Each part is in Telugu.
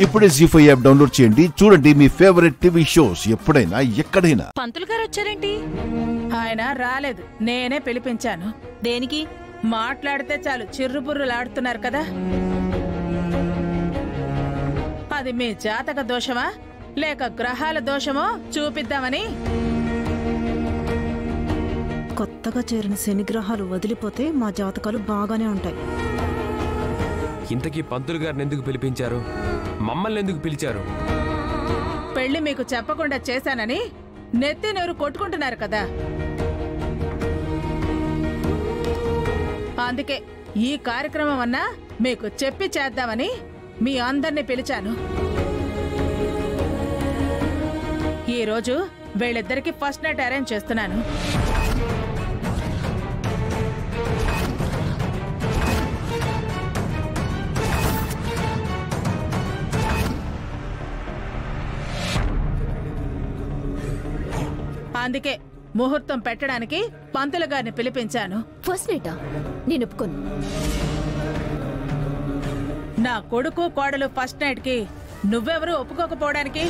ఇప్పుడే జీ5 యాప్ డౌన్లోడ్ చేయండి. చూడండి మీ ఫేవరెట్ టీవీ షోస్ ఎప్పుడైనా ఎక్కడైనా. పంతులు గారు వచ్చారేంటి? ఆయన రాలేదు, నేనే పిలిపించాను. దేనికి? మాట్లాడితే చాలు చిర్రుబుర్రులాడుతున్నారు కదా. అది మీ జాతక దోషమా లేక గ్రహాల దోషమో చూపిద్దామని. కొత్తగా చేరిన శనిగ్రహాలు వదిలిపోతే మా జాతకాలు బాగానే ఉంటాయి. ఇంతకీ పంతులు గారిని ఎందుకు పిలిపించారు? మమ్మల్ని ఎందుకు పిలిచారు? పెళ్లి మీకు చెప్పకుండా చేశానని నెత్తి నోరు కొట్టుకుంటున్నారు కదా. అందుకే ఈ కార్యక్రమం అన్నా మీకు చెప్పి చేద్దామని మీ అందరినీ పిలిచాను. ఈరోజు వీళ్ళిద్దరికి ఫస్ట్ నైట్ అరేంజ్ చేస్తున్నాను. అందుకే ముహూర్తం పెట్టడానికి పంతులు గారిని పిలిపించాను. ఫస్ట్ నైటా? నేను ఒప్పుకోను. నా కొడుకు కోడలు ఫస్ట్ నైట్ కి నువ్వెవరు ఒప్పుకోకపోవడానికి?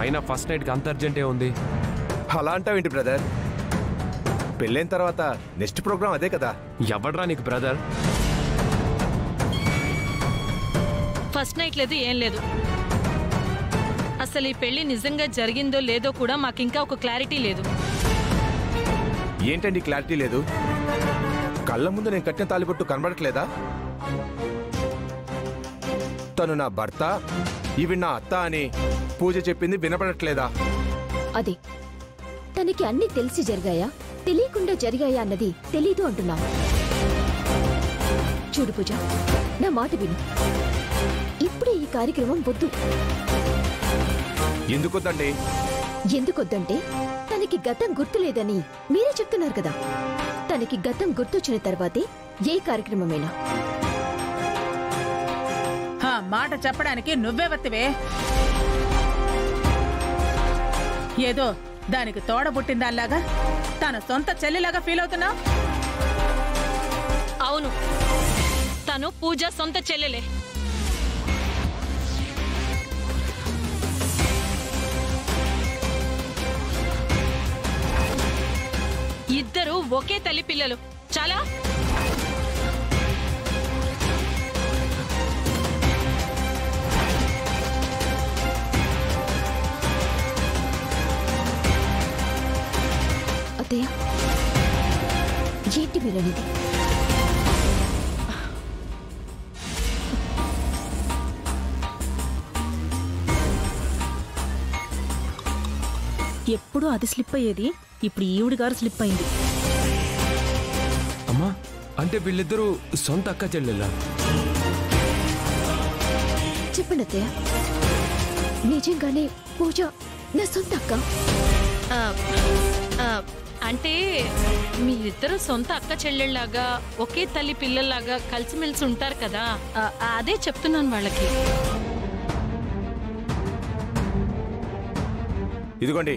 అయినా ఫస్ట్ నైట్ కి అంత అర్జెంటే ఉంది. అలా అంటావేంటి బ్రదర్? పెళ్ళైన తర్వాత నెక్స్ట్ ప్రోగ్రామ్ అదే కదా. ఎవడ్రా నీకు బ్రదర్? ఫస్ట్ నైట్ లేదు, ఏం లేదు. అసలు ఈ పెళ్లి నిజంగా జరిగిందో లేదో కూడా మాకింకా ఒక క్లారిటీ లేదు. ఏంటండి క్లారిటీ లేదు? కళ్ళ ముందు నేను కట్టిన తాలిబొట్టు కనబడట్లేదా? తను నా భర్త, ఇవి నా అత్త అని పూజ చెప్పింది వినపడట్లేదా? అదే, తనకి అన్ని తెలిసి జరిగాయా తెలియకుండా జరిగాయా అన్నది తెలీదు అంటున్నా. చూడు పూజ, నా మాట విను. ఇప్పుడే ఈ కార్యక్రమం వద్దు. ఎందుకొద్దండి? ఎందుకొద్దంటే తనకి గతం గుర్తులేదని మీరే చెప్తున్నారు కదా. తనకి గతం గుర్తొచ్చిన తర్వాతే ఏ కార్యక్రమమైనా. మాట చెప్పడానికి నువ్వే వత్తివే. ఏదో దానికి తోడబుట్టిందాల్లాగా తన సొంత చెల్లిలాగా ఫీల్ అవుతున్నావు. అవును, తను పూజ సొంత చెల్లెలే. ఇద్దరు ఒకే తల్లి పిల్లలు. చాలా అత్తయ్య, ఏంటి మీరనేది? ఎప్పుడూ అది స్లిప్ అయ్యేది, ఇప్పుడు ఈవిడ గారు స్లిప్ అయింది. అమ్మా, అంటే వీళ్ళిద్దరూ సొంత అక్క చెల్లెళ్ళా? చెప్పండి అత్తయ్య, నిజంగానే పూజ నా సొంత అక్క? అంటే మీరిద్దరు సొంత అక్క చెల్లెళ్ళలాగా ఒకే తల్లి పిల్లల్లాగా కలిసిమెలిసి ఉంటారు కదా, అదే చెప్తున్నాను వాళ్ళకి. ఇదిగోండి,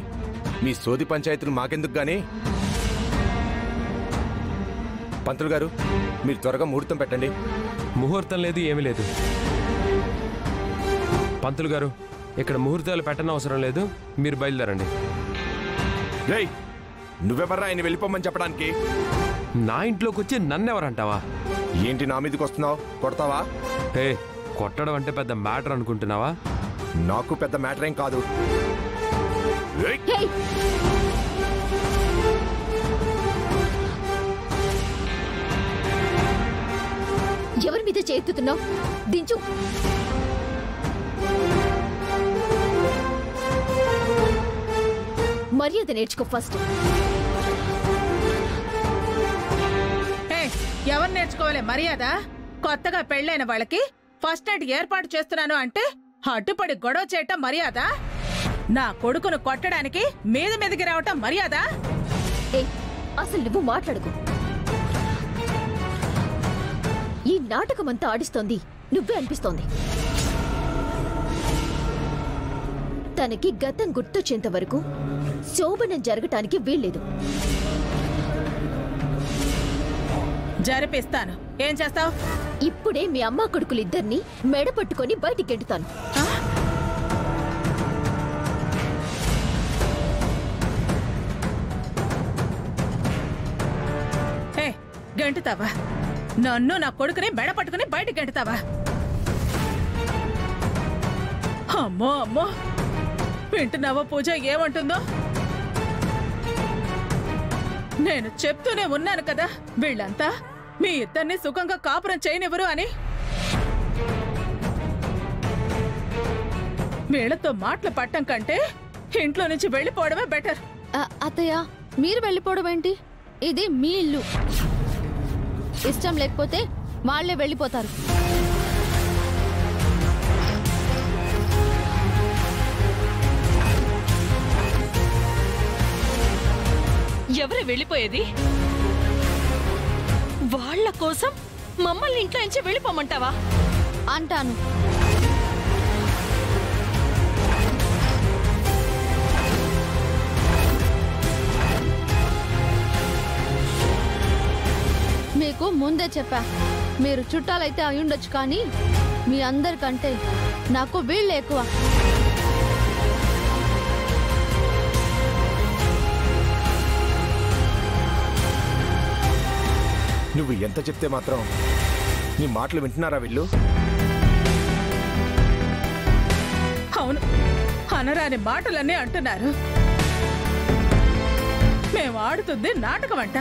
మీ సోది పంచాయతీలు మాకెందుకు గానీ. పంతులు గారు, మీరు త్వరగా ముహూర్తం పెట్టండి. ముహూర్తం లేదు, ఏమీ లేదు. పంతులు గారు, ఇక్కడ ముహూర్తాలు పెట్టనవసరం అవసరం లేదు, మీరు బయలుదేరండి. రేయ్, నువ్వెవర్రా ఆయన వెళ్ళిపోమని చెప్పడానికి? నా ఇంట్లోకి వచ్చి నన్నెవరంటావా? ఏంటి నా మీదకి వస్తున్నావు? కొడతావా? హే, కొట్టడం అంటే పెద్ద మ్యాటర్ అనుకుంటున్నావా? నాకు పెద్ద మ్యాటర్ ఏం కాదు. ఎవరి మీద చేతుతున్నావు? దించు. మర్యాద నేర్చుకో ఫస్ట్. ఎవరు నేర్చుకోవాలి మర్యాద? కొత్తగా పెళ్ళైన వాళ్ళకి ఫస్ట్ నైట్ ఏర్పాటు చేస్తున్నాను అంటే అడ్డుపడి గొడవ చేయటం మర్యాద? నా కొడుకును కొట్టడానికి మీద మీదకి రావటం మర్యాద? అసలు నువ్వు మాట్లాడుకో. ఈ నాటకమంతా ఆడిస్తోంది నువ్వే అనిపిస్తోంది. తనకి గతం గుర్తొచ్చేంత వరకు శోభనం జరగటానికి వీల్లేదు. జరిపిస్తాను. ఏం చేస్తావు? ఇప్పుడే మీ అమ్మ కొడుకులిద్దరిని మెడ పట్టుకొని బయటికి గెంటుతాను. గెంటుతావా? నన్ను నా కొడుకుని మెడ పట్టుకుని బయటికి గెంటుతావా? అమ్మో అమ్మో, వింటున్నావా పూజ ఏమంటుందో? నేను చెప్తూనే ఉన్నాను కదా, వీళ్ళంతా మీ ఇద్దరిని సుఖంగా కాపురం చేయనివ్వరు అని. వీళ్లతో మాటలు పట్టం కంటే ఇంట్లో నుంచి వెళ్ళిపోవడమే బెటర్. అత్తయ్య, మీరు వెళ్ళిపోవడం ఏంటి? ఇది మీ ఇల్లు. ఇష్టం లేకపోతే వాళ్లే వెళ్ళిపోతారు. ఎవరు వెళ్ళిపోయేది? వాళ్ళ కోసం మమ్మల్ని ఇంట్లో నుంచి వెళ్ళిపోమంటావా? అంటాను. మీకు ముందే చెప్పా, మీరు చుట్టాలైతే అయి ఉండొచ్చు, కానీ మీ అందరికంటే నాకు వీళ్ళు ఎక్కువ. నువ్వు ఎంత చెప్తే మాత్రం నీ మాటలు వింటున్నారా వీళ్ళు? అవును, అనరాని మాటలన్నీ అంటున్నారు. మేము ఆడుతుంది నాటకం అంట,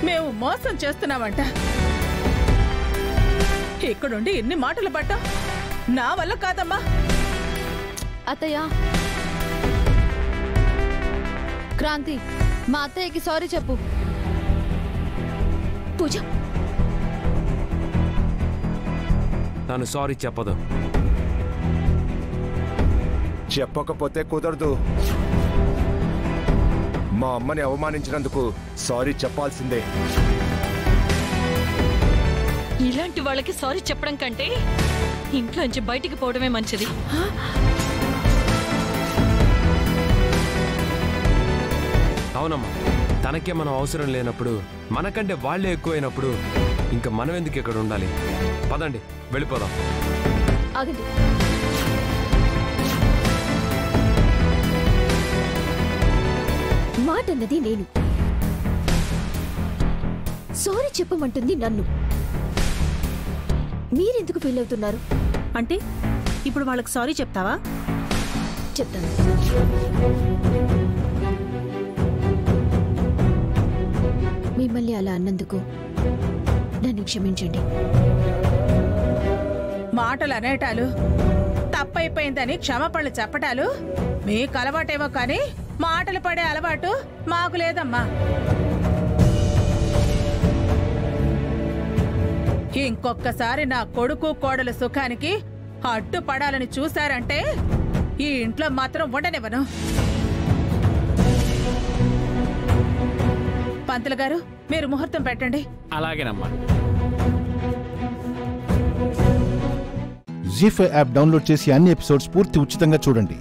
మేము మోసం చేస్తున్నామంట. ఇక్కడుండి ఇన్ని మాటలు పట్టం నా వల్ల కాదమ్మా. అత్తయ్య, క్రాంతి, మా అత్తయ్యకి సారీ చెప్పు. పూజ, తను సారీ చెప్పదు. చెప్పకపోతే కుదరదు. మా అమ్మని అవమానించినందుకు సారీ చెప్పాల్సిందే. ఇలాంటి వాళ్ళకి సారీ చెప్పడం కంటే ఇంట్లో నుంచి బయటికి పోవడమే మంచిది. అవునమ్మా, తనకే మనం అవసరం లేనప్పుడు, మనకంటే వాళ్లే ఎక్కువైనప్పుడు ఇంకా మనం ఎందుకు ఇక్కడ ఉండాలి? పదండి, వెళ్ళిపోదాం. ఆగండి. మాటన్నది నేను, సారీ చెప్పమంటుంది నన్ను. మీరెందుకు ఫీల్ అవుతున్నారు? అంటే ఇప్పుడు వాళ్ళకి సారీ చెప్తావా? చెప్తాను. మిమ్మల్ని అలా అన్నందుకు నన్ను క్షమించండి. మాటలు అనేటాలు, తప్పైపోయిందని క్షమాపణలు చెప్పటాలు మీకు అలవాటేమో కానీ మాటలు పడే అలవాటు మాకు లేదమ్మా. ఇంకొక్కసారి నా కొడుకు కోడలు సుఖానికి అడ్డుపడాలని చూశారంటే ఈ ఇంట్లో మాత్రం ఉండనివ్వను. పంతులు గారు, మీరు ముహూర్తం పెట్టండి. అలాగేనమ్మా. జీ5 యాప్ డౌన్లోడ్ చేసి అన్ని ఎపిసోడ్స్ పూర్తి ఉచితంగా చూడండి.